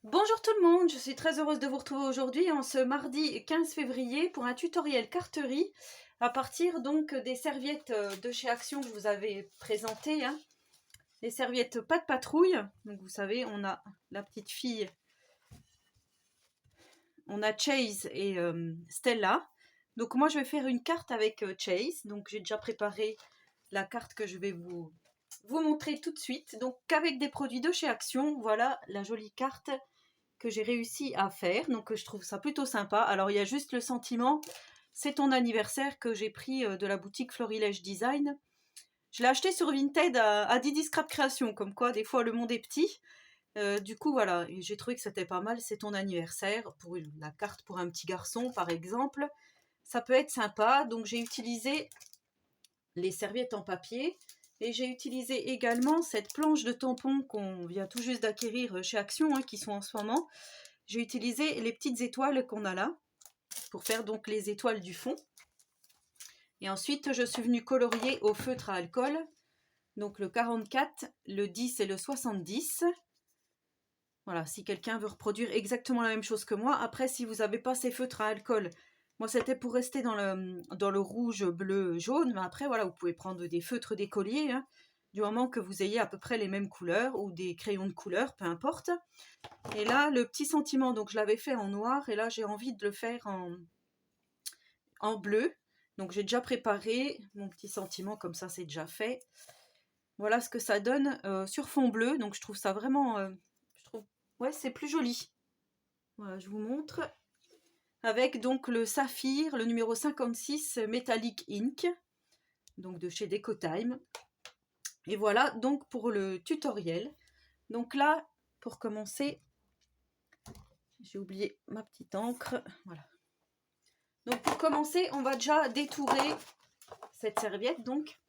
Bonjour tout le monde, je suis très heureuse de vous retrouver aujourd'hui en ce mardi 15 février pour un tutoriel carterie à partir donc des serviettes de chez Action que je vous avais présentées, hein. Les serviettes pas de patrouille, donc vous savez on a la petite fille, on a Chase et Stella. Donc moi je vais faire une carte avec Chase, donc j'ai déjà préparé la carte que je vais vous montrer tout de suite. Donc qu'avec des produits de chez Action, voilà la jolie carte que j'ai réussi à faire, donc je trouve ça plutôt sympa. Alors il y a juste le sentiment, c'est ton anniversaire, que j'ai pris de la boutique Florilège Design. Je l'ai acheté sur Vinted à Didi Scrap Création, comme quoi des fois le monde est petit. Du coup voilà, j'ai trouvé que c'était pas mal, c'est ton anniversaire, pour la carte pour un petit garçon par exemple, ça peut être sympa. Donc j'ai utilisé les serviettes en papier et j'ai utilisé également cette planche de tampons qu'on vient tout juste d'acquérir chez Action, hein, qui sont en ce moment. J'ai utilisé les petites étoiles qu'on a là pour faire donc les étoiles du fond. Et ensuite, je suis venue colorier au feutre à alcool, donc le 44, le 10 et le 70. Voilà, si quelqu'un veut reproduire exactement la même chose que moi. Après, si vous n'avez pas ces feutres à alcool, moi c'était pour rester dans le rouge, bleu, jaune. Mais après, voilà, vous pouvez prendre des feutres d'écolier, hein, du moment que vous ayez à peu près les mêmes couleurs ou des crayons de couleur, peu importe. Et là, le petit sentiment, donc je l'avais fait en noir et là j'ai envie de le faire en bleu. Donc j'ai déjà préparé mon petit sentiment, comme ça c'est déjà fait. Voilà ce que ça donne sur fond bleu. Donc je trouve ça vraiment, ouais, c'est plus joli. Voilà, je vous montre. Avec donc le saphir, le numéro 56 Metallic Ink, donc de chez Decotime. Et voilà donc pour le tutoriel. Donc là, pour commencer, j'ai oublié ma petite encre. Voilà. Donc pour commencer, on va déjà détourer cette serviette. Donc,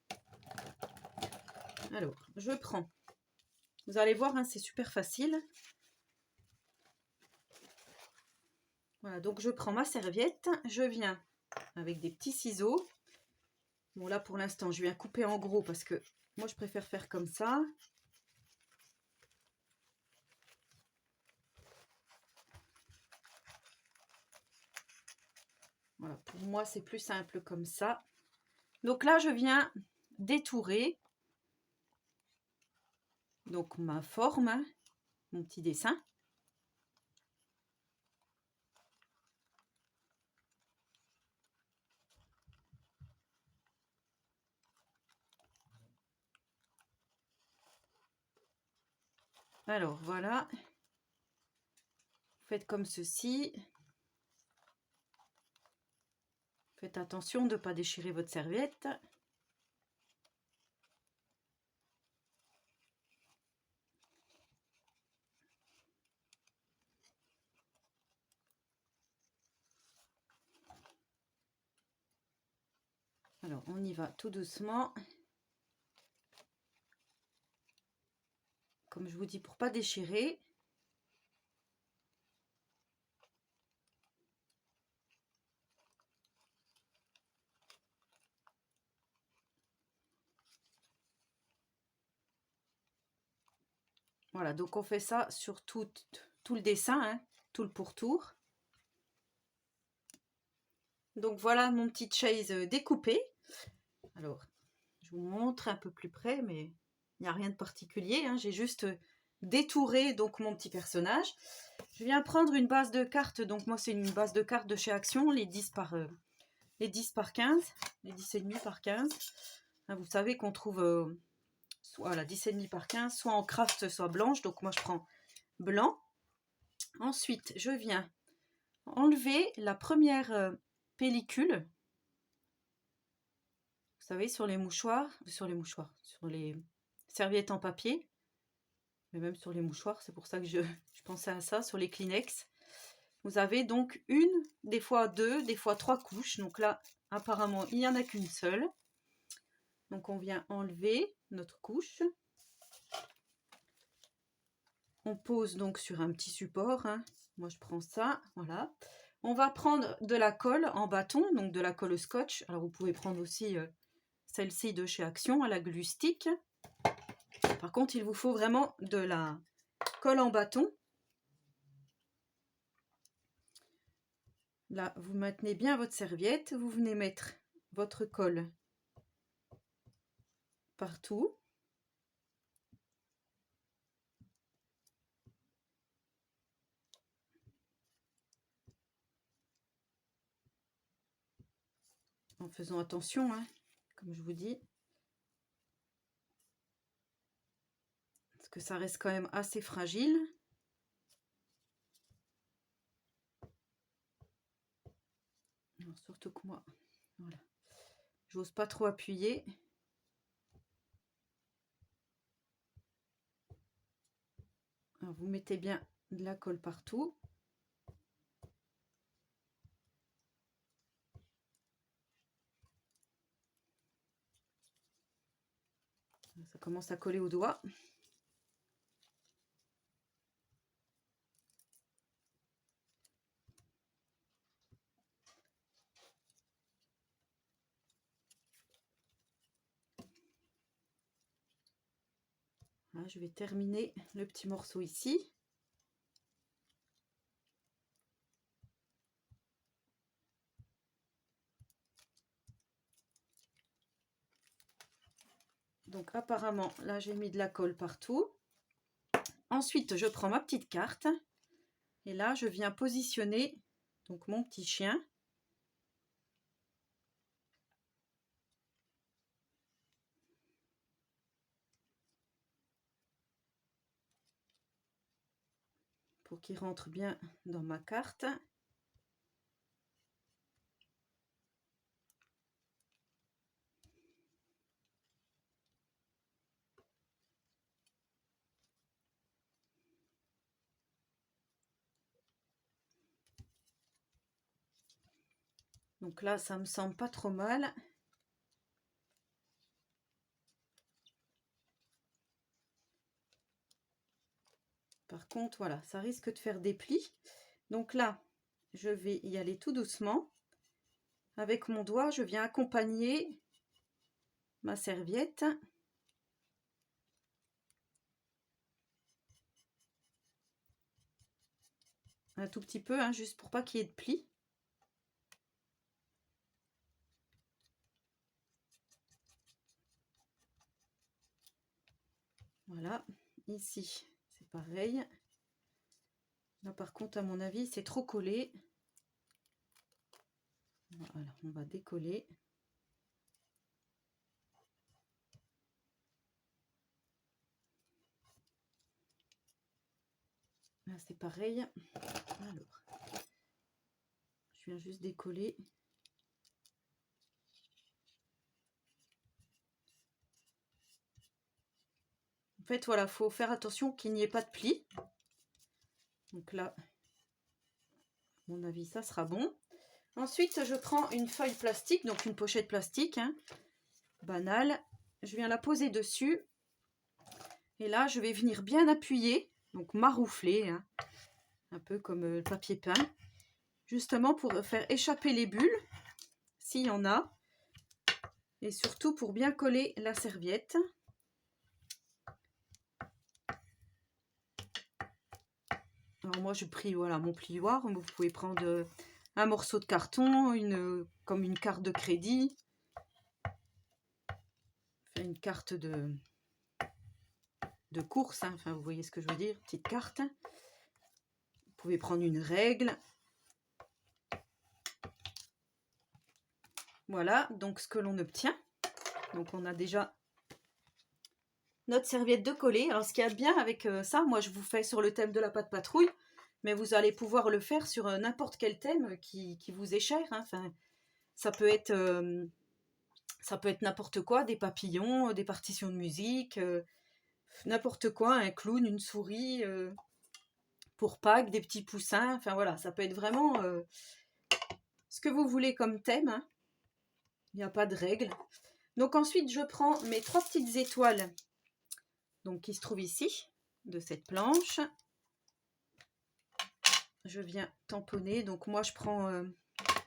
alors, je prends. Vous allez voir, hein, c'est super facile. Voilà, donc je prends ma serviette. Je viens avec des petits ciseaux. Bon, là pour l'instant, je viens couper en gros parce que moi je préfère faire comme ça. Voilà, pour moi c'est plus simple comme ça. Donc là, je viens détourer donc ma forme, hein, mon petit dessin. Alors voilà, faites comme ceci. Faites attention de ne pas déchirer votre serviette. Alors on y va tout doucement. Comme je vous dis, pour pas déchirer. Voilà, donc on fait ça sur tout le dessin, hein, tout le pourtour. Donc voilà mon petit Chase découpé. Alors, je vous montre un peu plus près, mais il n'y a rien de particulier, hein. J'ai juste détouré donc mon petit personnage. Je viens prendre une base de cartes, donc moi c'est une base de cartes de chez Action, les 10 par 15, les 10,5 par 15. Hein, vous savez qu'on trouve soit la 10,5 par 15, soit en craft, soit blanche, donc moi je prends blanc. Ensuite, je viens enlever la première pellicule. Vous savez, sur les serviettes en papier, mais même sur les mouchoirs, c'est pour ça que je pensais à ça, sur les Kleenex. Vous avez donc une, des fois deux, des fois trois couches. Donc là, apparemment, il n'y en a qu'une seule. Donc on vient enlever notre couche. On pose donc sur un petit support, hein. Moi je prends ça, voilà. On va prendre de la colle en bâton, donc de la colle scotch. Alors vous pouvez prendre aussi celle-ci de chez Action, à la glue stick. Par contre, il vous faut vraiment de la colle en bâton. Là, vous maintenez bien votre serviette, vous venez mettre votre colle partout. En faisant attention, hein, comme je vous dis. Parce que ça reste quand même assez fragile. Alors, surtout que moi, voilà, j'ose pas trop appuyer. Alors, vous mettez bien de la colle partout. Ça commence à coller au doigt. Là, je vais terminer le petit morceau ici. Donc apparemment, là j'ai mis de la colle partout. Ensuite, je prends ma petite carte et là je viens positionner donc mon petit chien. Pour qu'il rentre bien dans ma carte. Donc là, ça me semble pas trop mal. Par contre, voilà, ça risque de faire des plis. Donc là, je vais y aller tout doucement. Avec mon doigt, je viens accompagner ma serviette. Un tout petit peu, hein, juste pour pas qu'il y ait de plis. Voilà, ici, c'est pareil. Là, par contre, à mon avis, c'est trop collé. Voilà, on va décoller. Là, c'est pareil. Alors, je viens juste décoller. En fait, voilà, faut faire attention qu'il n'y ait pas de plis. Donc là, à mon avis, ça sera bon. Ensuite, je prends une feuille plastique, donc une pochette plastique, hein, banale. Je viens la poser dessus. Et là, je vais venir bien appuyer, donc maroufler, hein, un peu comme le papier peint, justement pour faire échapper les bulles, s'il y en a. Et surtout pour bien coller la serviette. Alors moi, je prie voilà, mon plioir. Vous pouvez prendre un morceau de carton, comme une carte de crédit. Une carte de course, hein. Enfin, vous voyez ce que je veux dire, petite carte. Vous pouvez prendre une règle. Voilà, donc ce que l'on obtient. Donc on a déjà notre serviette de coller. Alors ce qu'il y a de bien avec ça, moi je vous fais sur le thème de la pâte patrouille, mais vous allez pouvoir le faire sur n'importe quel thème qui vous est cher, hein. Enfin, ça peut être n'importe quoi, des papillons, des partitions de musique, n'importe quoi, un clown, une souris, pour Pâques, des petits poussins. Enfin voilà, ça peut être vraiment ce que vous voulez comme thème, hein. Il n'y a pas de règle. Donc ensuite, je prends mes 3 petites étoiles donc, qui se trouvent ici, de cette planche. Je viens tamponner. Donc moi, je prends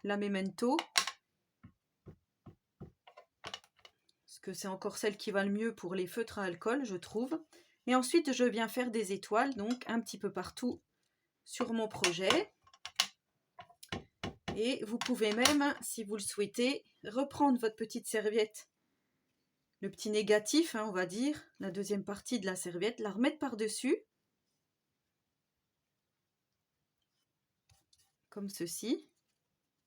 la Memento. Parce que c'est encore celle qui va le mieux pour les feutres à alcool, je trouve. Et ensuite, je viens faire des étoiles, donc un petit peu partout sur mon projet. Et vous pouvez même, si vous le souhaitez, reprendre votre petite serviette, le petit négatif, hein, on va dire, la deuxième partie de la serviette, la remettre par-dessus, comme ceci.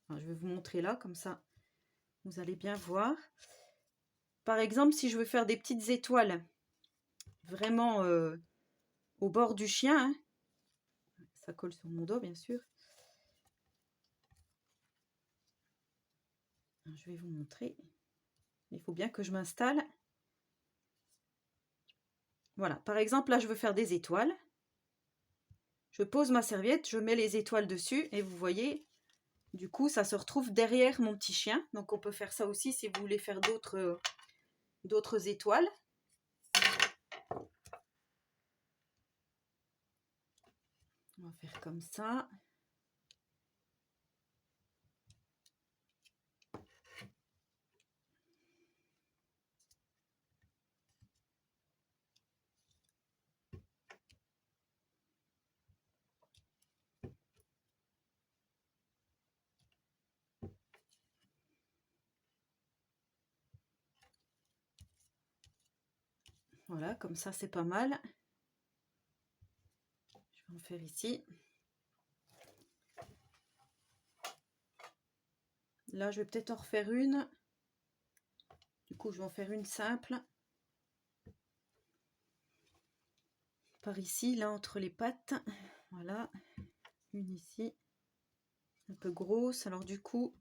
Alors, je vais vous montrer là, comme ça, vous allez bien voir. Par exemple, si je veux faire des petites étoiles, vraiment au bord du chien, hein, ça colle sur mon dos, bien sûr. Alors, je vais vous montrer. Il faut bien que je m'installe. Voilà, par exemple, là, je veux faire des étoiles. Je pose ma serviette, je mets les étoiles dessus et vous voyez, du coup, ça se retrouve derrière mon petit chien. Donc, on peut faire ça aussi si vous voulez faire d'autres étoiles. On va faire comme ça. Voilà, comme ça, c'est pas mal. Je vais en faire ici. Là, je vais peut-être en refaire une. Du coup, je vais en faire une simple. Par ici, là, entre les pattes. Voilà. Une ici. Un peu grosse. Alors, du coup,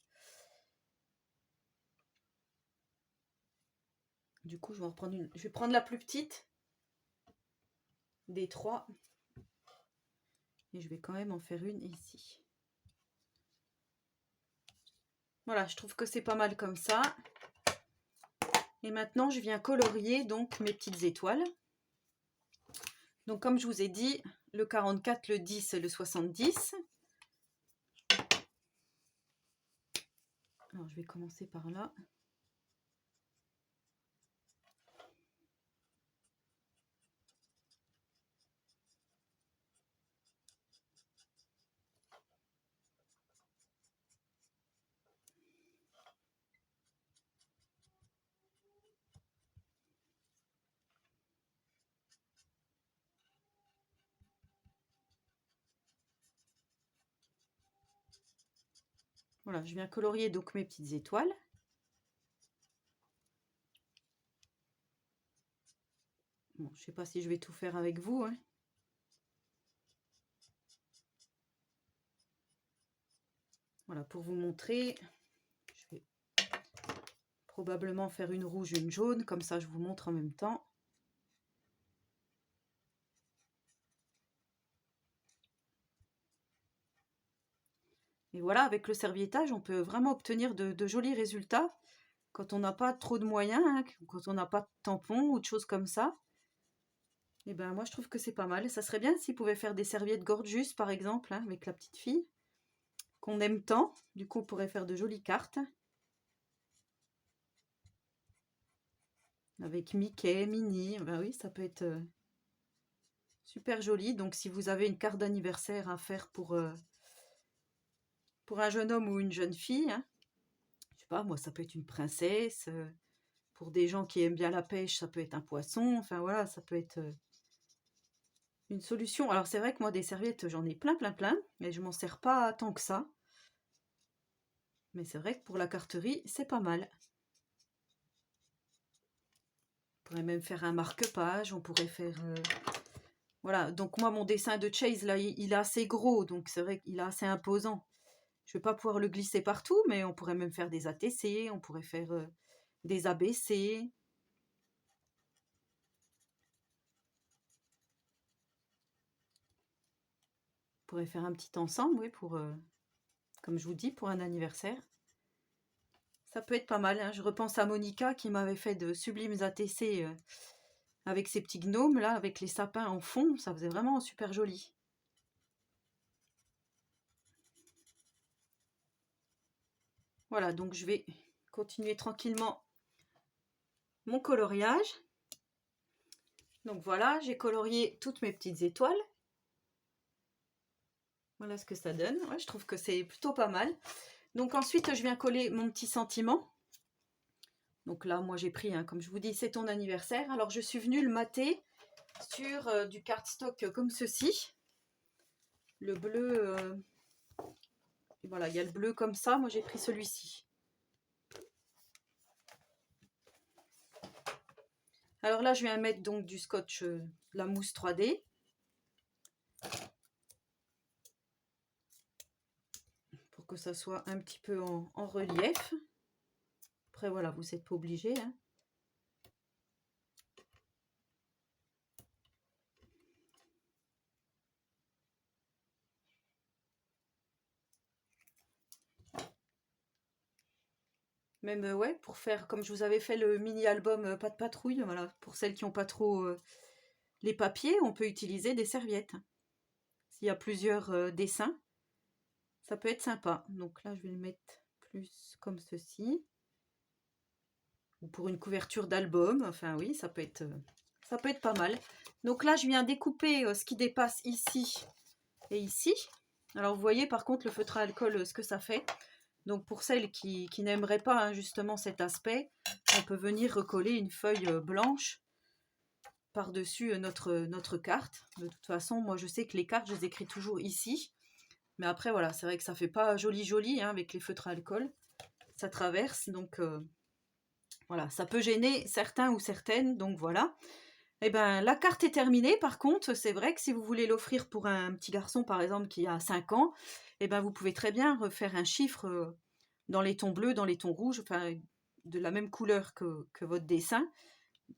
je vais en reprendre une. Je vais prendre la plus petite des trois. Et je vais quand même en faire une ici. Voilà, je trouve que c'est pas mal comme ça. Et maintenant, je viens colorier donc mes petites étoiles. Donc, comme je vous ai dit, le 44, le 10 et le 70. Alors, je vais commencer par là. Voilà, je viens colorier donc mes petites étoiles. Bon, je ne sais pas si je vais tout faire avec vous, hein. Voilà, pour vous montrer, je vais probablement faire une rouge, une jaune, comme ça je vous montre en même temps. Et voilà, avec le serviettage, on peut vraiment obtenir de jolis résultats quand on n'a pas trop de moyens, hein, quand on n'a pas de tampons ou de choses comme ça. Et ben moi je trouve que c'est pas mal. Ça serait bien s'ils pouvaient faire des serviettes gorgeous par exemple, hein, avec la petite fille qu'on aime tant. Du coup on pourrait faire de jolies cartes. Avec Mickey, Minnie, ben oui, ça peut être super joli. Donc si vous avez une carte d'anniversaire à faire pour un jeune homme ou une jeune fille, hein, je sais pas, moi ça peut être une princesse. Pour des gens qui aiment bien la pêche, ça peut être un poisson. Enfin voilà, ça peut être une solution. Alors c'est vrai que moi des serviettes, j'en ai plein, mais je m'en sers pas tant que ça. Mais c'est vrai que pour la carterie, c'est pas mal. On pourrait même faire un marque-page, on pourrait faire... Voilà, donc moi mon dessin de Chase, là, il est assez gros, donc c'est vrai qu'il est assez imposant. Je vais pas pouvoir le glisser partout, mais on pourrait même faire des ATC, on pourrait faire des ABC. On pourrait faire un petit ensemble, oui, pour, comme je vous dis, pour un anniversaire. Ça peut être pas mal, hein. Je repense à Monica qui m'avait fait de sublimes ATC avec ses petits gnomes, là, avec les sapins en fond. Ça faisait vraiment super joli. Voilà, donc je vais continuer tranquillement mon coloriage. Donc voilà, j'ai colorié toutes mes petites étoiles. Voilà ce que ça donne. Ouais, je trouve que c'est plutôt pas mal. Donc ensuite, je viens coller mon petit sentiment. Donc là, moi j'ai pris, hein, comme je vous dis, c'est ton anniversaire. Alors je suis venue le mater sur du cardstock comme ceci. Le bleu, voilà, il y a le bleu comme ça. Moi j'ai pris celui-ci. Alors là, je viens mettre donc du scotch, la mousse 3D. Pour que ça soit un petit peu en relief. Après voilà, vous n'êtes pas obligé, hein. Même, ouais, pour faire, comme je vous avais fait le mini-album Pas de patrouille, voilà, pour celles qui n'ont pas trop les papiers, on peut utiliser des serviettes. S'il y a plusieurs dessins, ça peut être sympa. Donc là, je vais le mettre plus comme ceci. Ou pour une couverture d'album, enfin oui, ça peut être pas mal. Donc là, je viens découper ce qui dépasse ici et ici. Alors vous voyez par contre le feutre à alcool, ce que ça fait. Donc pour celles qui n'aimeraient pas, hein, justement cet aspect, on peut venir recoller une feuille blanche par-dessus notre carte. De toute façon, moi je sais que les cartes, je les écris toujours ici. Mais après, voilà, c'est vrai que ça fait pas joli, hein, avec les feutres à alcool. Ça traverse, donc voilà, ça peut gêner certains ou certaines, donc voilà. Et ben la carte est terminée. Par contre, c'est vrai que si vous voulez l'offrir pour un petit garçon, par exemple, qui a 5 ans, et ben vous pouvez très bien refaire un chiffre dans les tons bleus, dans les tons rouges, enfin de la même couleur que votre dessin.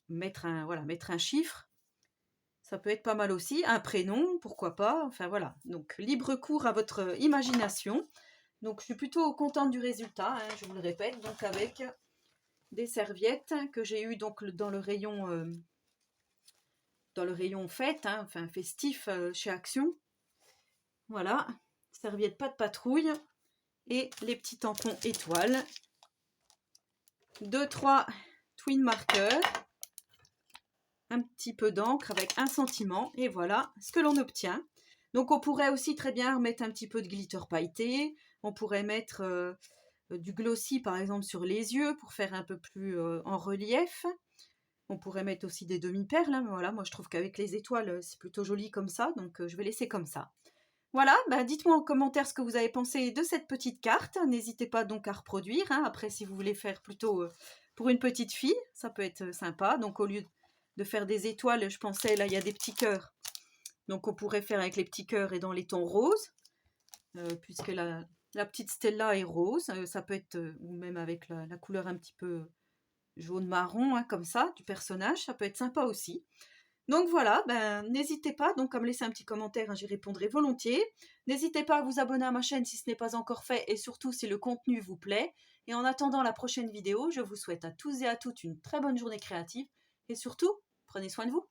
Mettre un chiffre. Ça peut être pas mal aussi, un prénom, pourquoi pas, enfin voilà. Donc libre cours à votre imagination. Donc je suis plutôt contente du résultat, hein, je vous le répète, donc avec des serviettes que j'ai eues donc dans le rayon fête, hein, enfin festif chez Action. Voilà, serviettes pas de patrouille et les petits tampons étoiles. 2-3 twin markers. Un petit peu d'encre avec un sentiment et voilà ce que l'on obtient. Donc on pourrait aussi très bien mettre un petit peu de glitter pailleté, on pourrait mettre du glossy par exemple sur les yeux pour faire un peu plus en relief. On pourrait mettre aussi des demi-perles, hein, voilà, moi je trouve qu'avec les étoiles c'est plutôt joli comme ça, donc je vais laisser comme ça. Voilà, bah dites-moi en commentaire ce que vous avez pensé de cette petite carte, n'hésitez pas donc à reproduire, hein. Après si vous voulez faire plutôt pour une petite fille, ça peut être sympa, donc au lieu de faire des étoiles, je pensais, là il y a des petits cœurs, donc on pourrait faire avec les petits cœurs et dans les tons roses, puisque la petite Stella est rose, ça peut être, ou même avec la couleur un petit peu jaune-marron, hein, comme ça, du personnage, ça peut être sympa aussi. Donc voilà, ben, n'hésitez pas donc à me laisser un petit commentaire, hein, j'y répondrai volontiers. N'hésitez pas à vous abonner à ma chaîne si ce n'est pas encore fait et surtout si le contenu vous plaît. Et en attendant la prochaine vidéo, je vous souhaite à tous et à toutes une très bonne journée créative et surtout, prenez soin de vous.